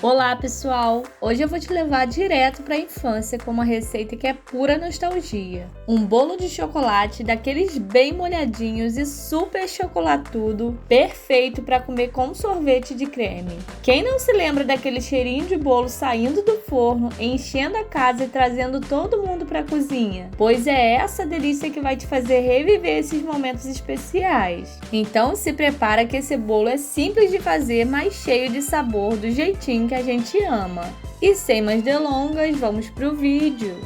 Olá pessoal, hoje eu vou te levar direto para a infância com uma receita que é pura nostalgia. Um bolo de chocolate daqueles bem molhadinhos e super chocolatudo, perfeito para comer com sorvete de creme. Quem não se lembra daquele cheirinho de bolo saindo do forno, enchendo a casa e trazendo todo mundo para a cozinha? Pois é essa delícia que vai te fazer reviver esses momentos especiais. Então se prepara que esse bolo é simples de fazer, mas cheio de sabor do jeitinho que a gente ama. E sem mais delongas, vamos pro vídeo.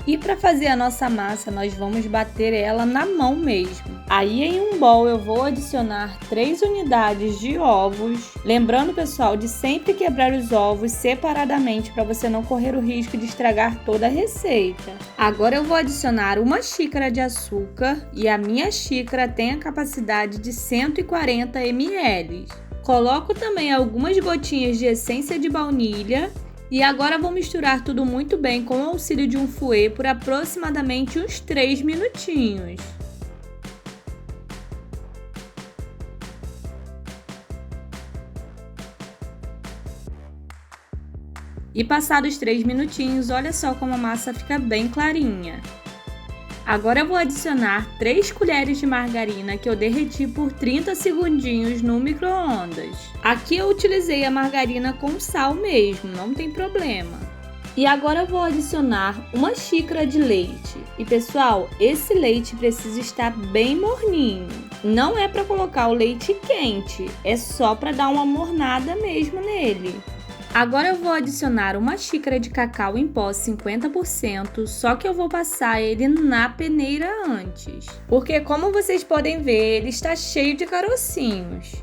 E para fazer a nossa massa, nós vamos bater ela na mão mesmo. Aí em um bowl eu vou adicionar 3 unidades de ovos. Lembrando, pessoal, de sempre quebrar os ovos separadamente para você não correr o risco de estragar toda a receita. Agora eu vou adicionar 1 xícara de açúcar e a minha xícara tem a capacidade de 140 ml. Coloco também algumas gotinhas de essência de baunilha. E agora vou misturar tudo muito bem com o auxílio de um fouet por aproximadamente uns 3 minutinhos. E passados 3 minutinhos, olha só como a massa fica bem clarinha. Agora eu vou adicionar 3 colheres de margarina que eu derreti por 30 segundinhos no micro-ondas. Aqui eu utilizei a margarina com sal mesmo, não tem problema. E agora eu vou adicionar 1 xícara de leite. E pessoal, esse leite precisa estar bem morninho. Não é para colocar o leite quente, é só para dar uma mornada mesmo nele. Agora eu vou adicionar 1 xícara de cacau em pó 50%, só que eu vou passar ele na peneira antes. Porque como vocês podem ver, ele está cheio de carocinhos.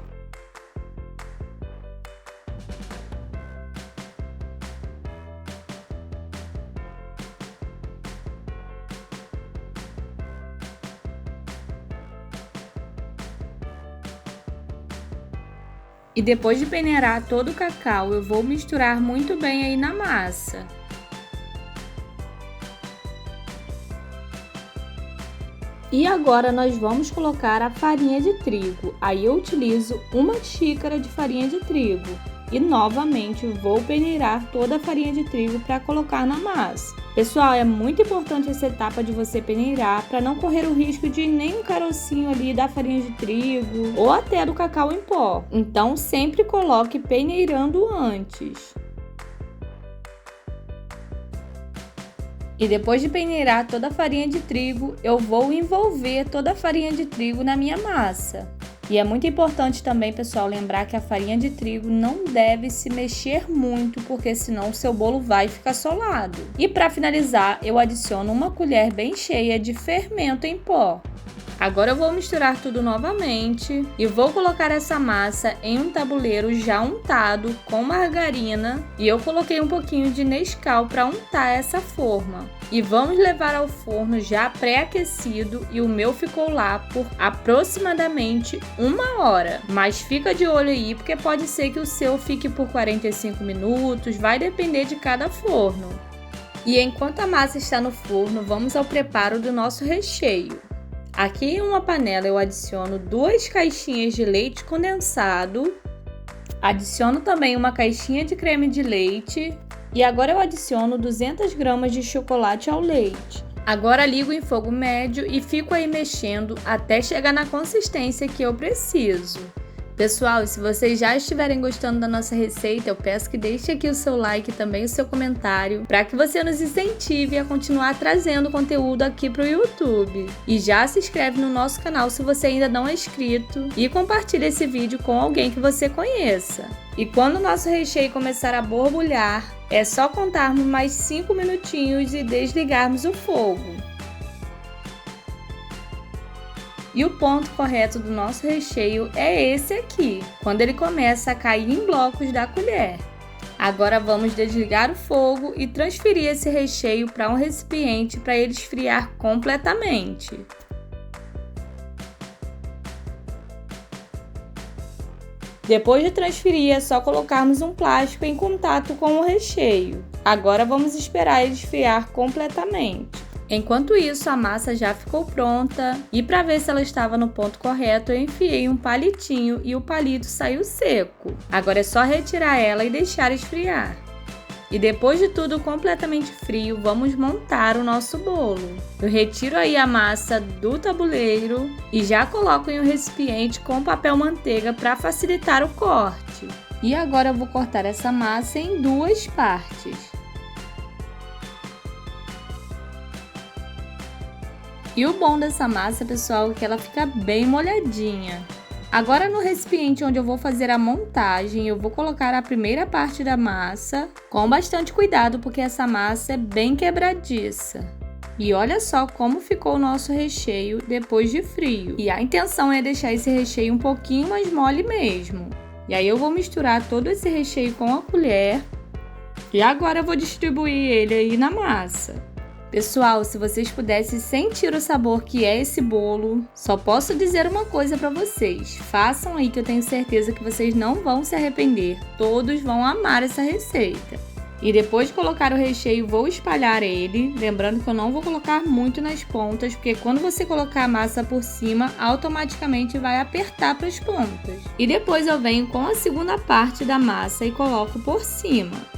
E depois de peneirar todo o cacau, eu vou misturar muito bem aí na massa. E agora nós vamos colocar a farinha de trigo. Aí eu utilizo 1 xícara de farinha de trigo. E novamente vou peneirar toda a farinha de trigo para colocar na massa. Pessoal, é muito importante essa etapa de você peneirar para não correr o risco de nenhum carocinho ali da farinha de trigo ou até do cacau em pó. Então sempre coloque peneirando antes. E depois de peneirar toda a farinha de trigo, eu vou envolver toda a farinha de trigo na minha massa. E é muito importante também, pessoal, lembrar que a farinha de trigo não deve se mexer muito, porque senão o seu bolo vai ficar solado. E para finalizar, eu adiciono 1 colher bem cheia de fermento em pó. Agora eu vou misturar tudo novamente e vou colocar essa massa em um tabuleiro já untado com margarina e eu coloquei um pouquinho de Nescau para untar essa forma. E vamos levar ao forno já pré-aquecido e o meu ficou lá por aproximadamente 1 hora. Mas fica de olho aí porque pode ser que o seu fique por 45 minutos, vai depender de cada forno. E enquanto a massa está no forno, vamos ao preparo do nosso recheio. Aqui em uma panela eu adiciono 2 caixinhas de leite condensado, adiciono também 1 caixinha de creme de leite e agora eu adiciono 200 gramas de chocolate ao leite. Agora ligo em fogo médio e fico aí mexendo até chegar na consistência que eu preciso. Pessoal, e se vocês já estiverem gostando da nossa receita, eu peço que deixe aqui o seu like e também o seu comentário, para que você nos incentive a continuar trazendo conteúdo aqui para o YouTube. E já se inscreve no nosso canal se você ainda não é inscrito e compartilha esse vídeo com alguém que você conheça. E quando o nosso recheio começar a borbulhar, é só contarmos mais 5 minutinhos e desligarmos o fogo. E o ponto correto do nosso recheio é esse aqui, quando ele começa a cair em blocos da colher. Agora vamos desligar o fogo e transferir esse recheio para um recipiente para ele esfriar completamente. Depois de transferir, é só colocarmos um plástico em contato com o recheio. Agora vamos esperar ele esfriar completamente. Enquanto isso, a massa já ficou pronta e para ver se ela estava no ponto correto, eu enfiei um palitinho e o palito saiu seco. Agora é só retirar ela e deixar esfriar. E depois de tudo completamente frio, vamos montar o nosso bolo. Eu retiro aí a massa do tabuleiro e já coloco em um recipiente com papel manteiga para facilitar o corte. E agora eu vou cortar essa massa em 2 partes. E o bom dessa massa, pessoal, é que ela fica bem molhadinha. Agora no recipiente onde eu vou fazer a montagem, eu vou colocar a primeira parte da massa, com bastante cuidado porque essa massa é bem quebradiça. E olha só como ficou o nosso recheio depois de frio. E a intenção é deixar esse recheio um pouquinho mais mole mesmo. E aí eu vou misturar todo esse recheio com a colher. E agora eu vou distribuir ele aí na massa. Pessoal, se vocês pudessem sentir o sabor que é esse bolo, só posso dizer uma coisa para vocês. Façam aí que eu tenho certeza que vocês não vão se arrepender. Todos vão amar essa receita. E depois de colocar o recheio, vou espalhar ele. Lembrando que eu não vou colocar muito nas pontas, porque quando você colocar a massa por cima, automaticamente vai apertar para as pontas. E depois eu venho com a segunda parte da massa e coloco por cima.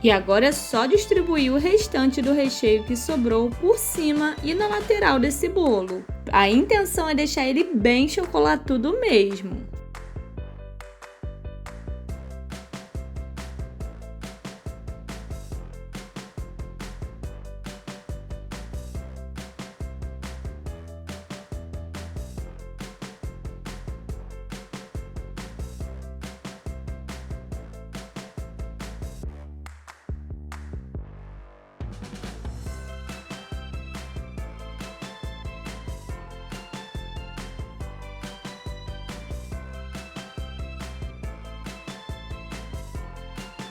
E agora é só distribuir o restante do recheio que sobrou por cima e na lateral desse bolo. A intenção é deixar ele bem chocolatudo mesmo.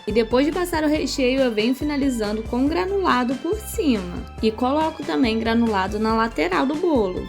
E depois de passar o recheio, eu venho finalizando com granulado por cima. E coloco também granulado na lateral do bolo.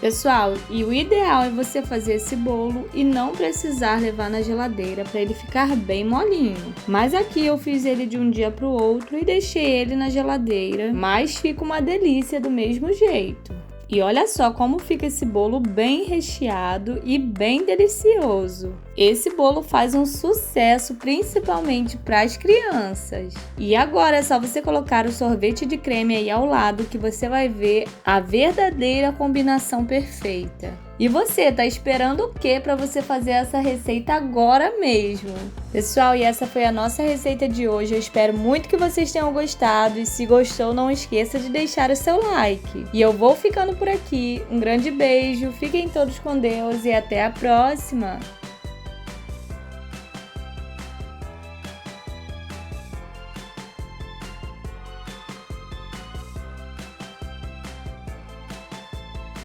Pessoal, e o ideal é você fazer esse bolo e não precisar levar na geladeira para ele ficar bem molinho. Mas aqui eu fiz ele de um dia para o outro e deixei ele na geladeira, mas fica uma delícia do mesmo jeito. E olha só como fica esse bolo bem recheado e bem delicioso. Esse bolo faz um sucesso, principalmente para as crianças. E agora é só você colocar o sorvete de creme aí ao lado que você vai ver a verdadeira combinação perfeita. E você, tá esperando o que para você fazer essa receita agora mesmo? Pessoal, e essa foi a nossa receita de hoje. Eu espero muito que vocês tenham gostado e se gostou, não esqueça de deixar o seu like. E eu vou ficando por aqui. Um grande beijo, fiquem todos com Deus e até a próxima!